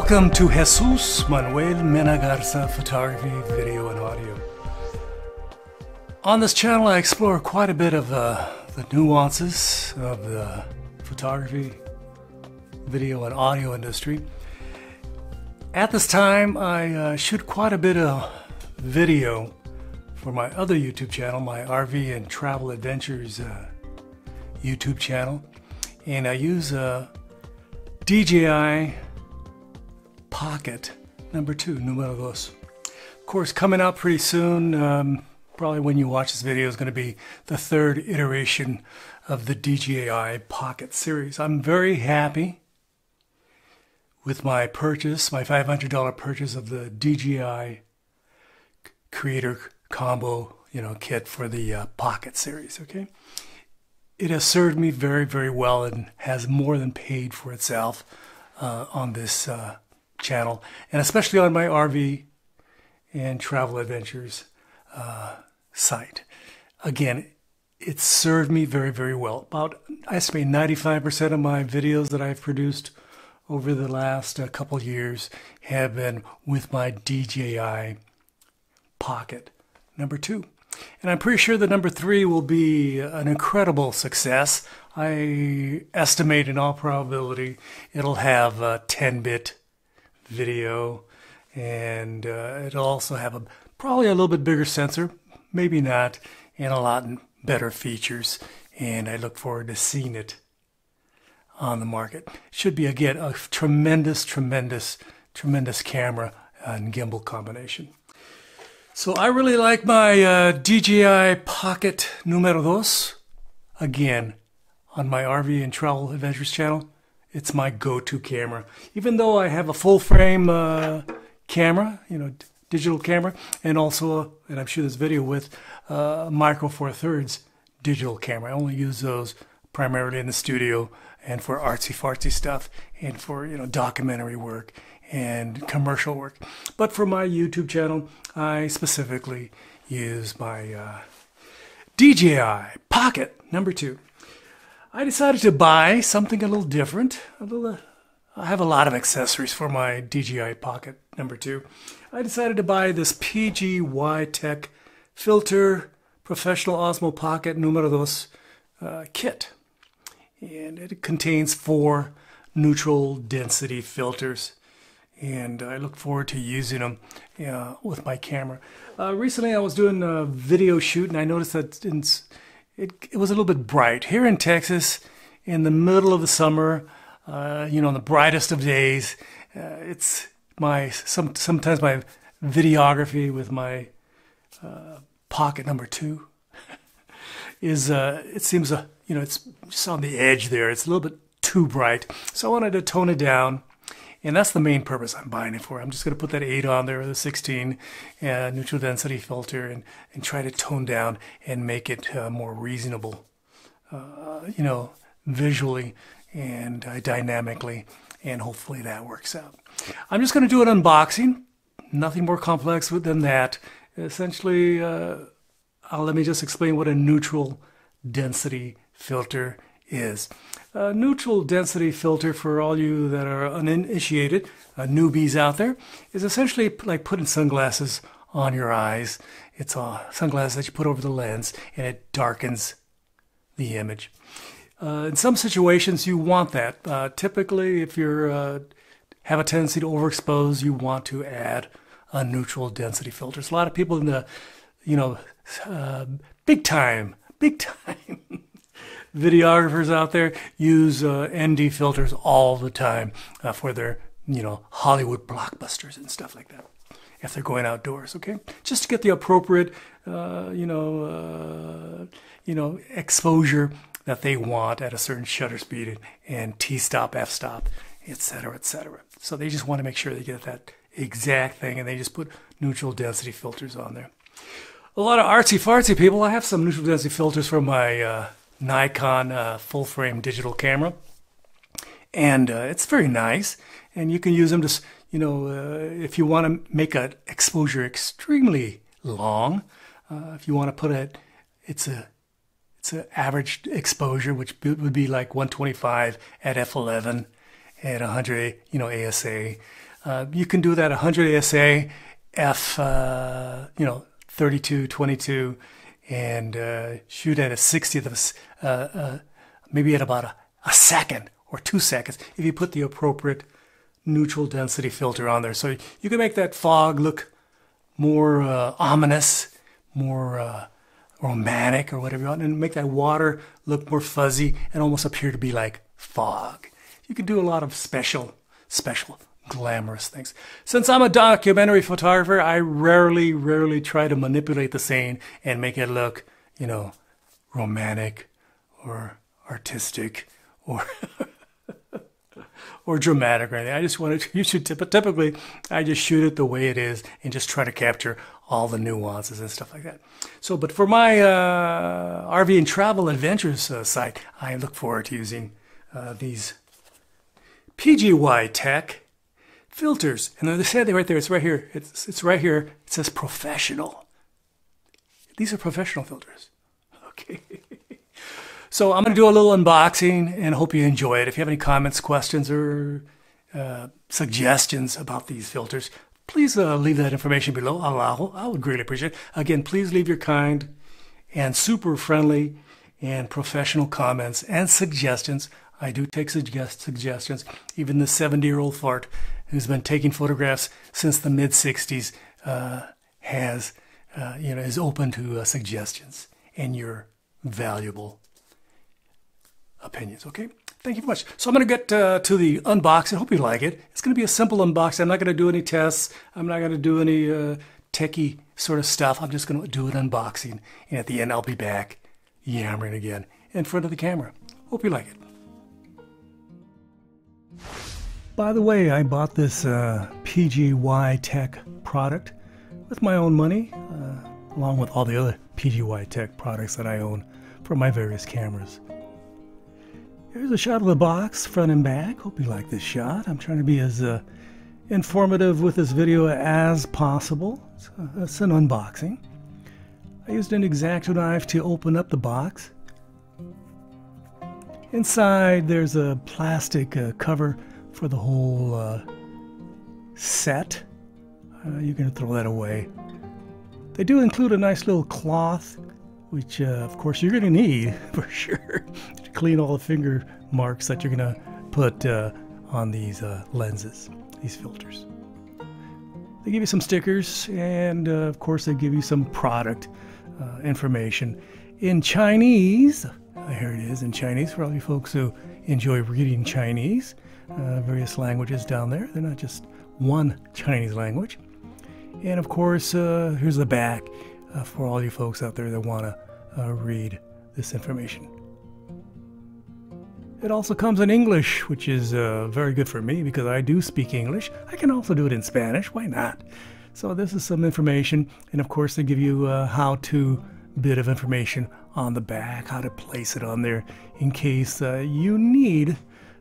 Welcome to Jesús Manuel Mena Garza Photography, Video and Audio. On this channel I explore quite a bit of the nuances of the photography, video and audio industry. At this time I shoot quite a bit of video for my other YouTube channel, my RV and Travel Adventures YouTube channel, and I use DJI Pocket #2, numero dos. Of course, coming out pretty soon, probably when you watch this video, is going to be the third iteration of the DJI Pocket series. I'm very happy with my purchase, my $500 purchase of the DJI Creator Combo, kit for the Pocket series. Okay, it has served me very, very well and has more than paid for itself on this channel, and especially on my RV and Travel Adventures site. Again, it served me very, very well. About, I estimate, 95% of my videos that I've produced over the last couple years have been with my DJI Pocket #2. And I'm pretty sure that #3 will be an incredible success. I estimate in all probability it'll have 10-bit video, and it'll also have probably a little bit bigger sensor, maybe not, and a lot better features. And I look forward to seeing it on the market. Should be, again, a tremendous, tremendous, tremendous camera and gimbal combination. So I really like my DJI Pocket numero dos. Again, on my RV and Travel Adventures channel, it's my go-to camera. Even though I have a full-frame camera, digital camera, and also, and I'm shooting this video with micro four thirds digital camera. I only use those primarily in the studio and for artsy-fartsy stuff and for documentary work and commercial work. But for my YouTube channel, I specifically use my DJI Pocket #2. I decided to buy something a little different. I have a lot of accessories for my DJI Pocket #2. I decided to buy this PGYTECH Filter Professional Osmo Pocket numero dos kit. And it contains 4 neutral density filters. And I look forward to using them with my camera. Recently I was doing a video shoot, and I noticed that it was a little bit bright. Here in Texas, in the middle of the summer, on the brightest of days, it's sometimes my videography with my Pocket #2 is it seems it's just on the edge there. It's a little bit too bright, so I wanted to tone it down. And that's the main purpose I'm buying it for. I'm just going to put that 8 on there, the 16 neutral density filter, and try to tone down and make it more reasonable, visually and dynamically, and hopefully that works out. I'm just going to do an unboxing, nothing more complex than that. Essentially, let me just explain what a neutral density filter is. A neutral density filter, for all you that are uninitiated, newbies out there, is essentially like putting sunglasses on your eyes. It's sunglasses that you put over the lens, and it darkens the image. In some situations, you want that. Typically, if you have a tendency to overexpose, you want to add a neutral density filter. So a lot of people in the, big time videographers out there use ND filters all the time for their Hollywood blockbusters and stuff like that, if they're going outdoors. Okay, just to get the appropriate exposure that they want at a certain shutter speed and T-stop, F-stop, etc., etc. So they just want to make sure they get that exact thing, and they just put neutral density filters on there. A lot of artsy-fartsy people. I have some neutral density filters for my Nikon full-frame digital camera, and it's very nice, and you can use them to, if you want to make an exposure extremely long, if you want to put it's an average exposure, which would be like 125 at f11 at 100, ASA. You can do that 100 ASA, f 32, 22, and shoot at a 60th of maybe at about a second or 2 seconds if you put the appropriate neutral density filter on there. So you can make that fog look more ominous, more romantic or whatever you want, and make that water look more fuzzy and almost appear to be like fog. You can do a lot of special glamorous things. Since I'm a documentary photographer, I rarely try to manipulate the scene and make it look, romantic or artistic or or dramatic or anything. I just want to, typically I just shoot it the way it is and just try to capture all the nuances and stuff like that. So, but for my RV and travel adventures site, I look forward to using these PGYTECH filters. And they said right there, it's right here. It's right here. It says professional. These are professional filters. Okay. So I'm going to do a little unboxing and hope you enjoy it. If you have any comments, questions, or suggestions about these filters, please leave that information below. I would greatly appreciate it. Again, please leave your kind and super friendly and professional comments and suggestions. I do take suggestions. Even the 70-year-old fart who's been taking photographs since the mid-60s is open to suggestions and your valuable opinions. Okay, thank you very much. So I'm going to get to the unboxing. Hope you like it. It's going to be a simple unboxing. I'm not going to do any tests. I'm not going to do any techie sort of stuff. I'm just going to do an unboxing, and at the end I'll be back yammering again in front of the camera. Hope you like it. By the way, I bought this PGYTECH product with my own money, along with all the other PGYTECH products that I own for my various cameras. Here's a shot of the box, front and back. Hope you like this shot. I'm trying to be as informative with this video as possible. It's an unboxing. I used an X-Acto knife to open up the box. Inside there's a plastic cover for the whole set. You can throw that away. They do include a nice little cloth, which of course you're going to need for sure to clean all the finger marks that you're going to put on these lenses, these filters. They give you some stickers, and of course they give you some product information in Chinese. Here it is in Chinese for all you folks who enjoy reading Chinese. Various languages down there. They're not just one Chinese language. And of course, here's the back for all you folks out there that want to read this information. It also comes in English, which is very good for me because I do speak English. I can also do it in Spanish. Why not? So this is some information, and of course they give you a how-to bit of information on the back, how to place it on there in case you need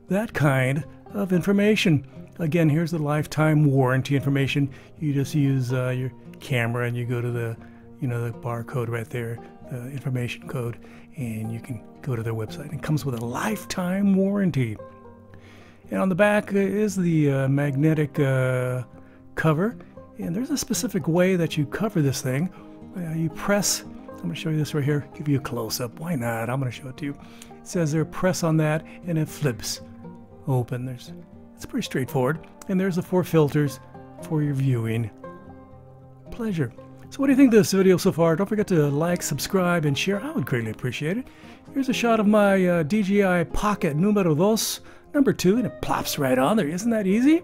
that kind of information. Again, here's the lifetime warranty information. You just use your camera and you go to the the barcode right there, the information code, and you can go to their website. It comes with a lifetime warranty. And on the back is the magnetic cover, and there's a specific way that you cover this thing. You press, I'm going to show you this right here, give you a close-up. Why not? I'm going to show it to you. It says there, press on that, and it flips open. It's pretty straightforward. And there's the 4 filters for your viewing pleasure. So what do you think of this video so far? Don't forget to like, subscribe, and share. I would greatly appreciate it. Here's a shot of my DJI Pocket numero 2, number 2, and it plops right on there. Isn't that easy?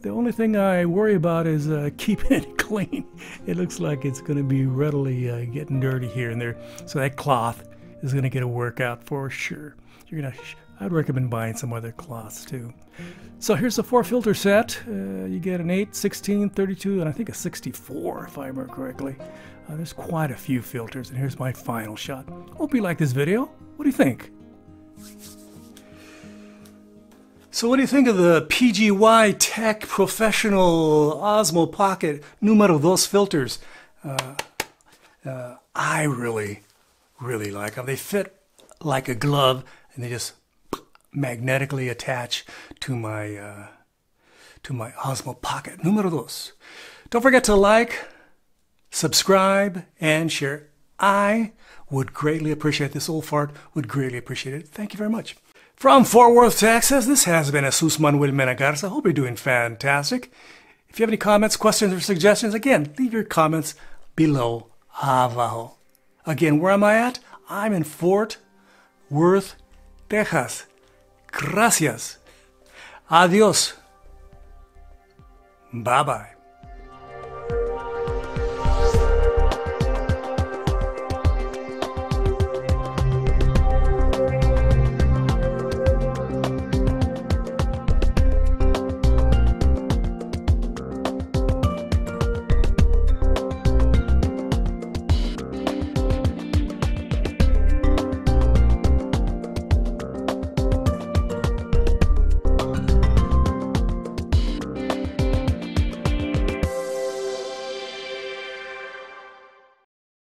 The only thing I worry about is keeping it clean. It looks like it's going to be readily getting dirty here and there. So that cloth is going to get a workout for sure. I'd recommend buying some other cloths too. So here's the 4 filter set. You get an 8, 16, 32, and I think a 64 if I remember correctly. There's quite a few filters, and here's my final shot. Hope you like this video. What do you think? So what do you think of the PGYTECH Professional Osmo Pocket numero 2 filters? I really like them. They fit like a glove, and they just magnetically attach to my to my Osmo Pocket numero 2. Don't forget to like, subscribe, and share. I would greatly appreciate this. Old fart would greatly appreciate it. Thank you very much. From Fort Worth, Texas, this has been Jesús Manuel Mena Garza. Hope you're doing fantastic. If you have any comments, questions, or suggestions, again, leave your comments below abajo. Again, where am I at? I'm in Fort Worth, Texas. Gracias. Adios. Bye-bye.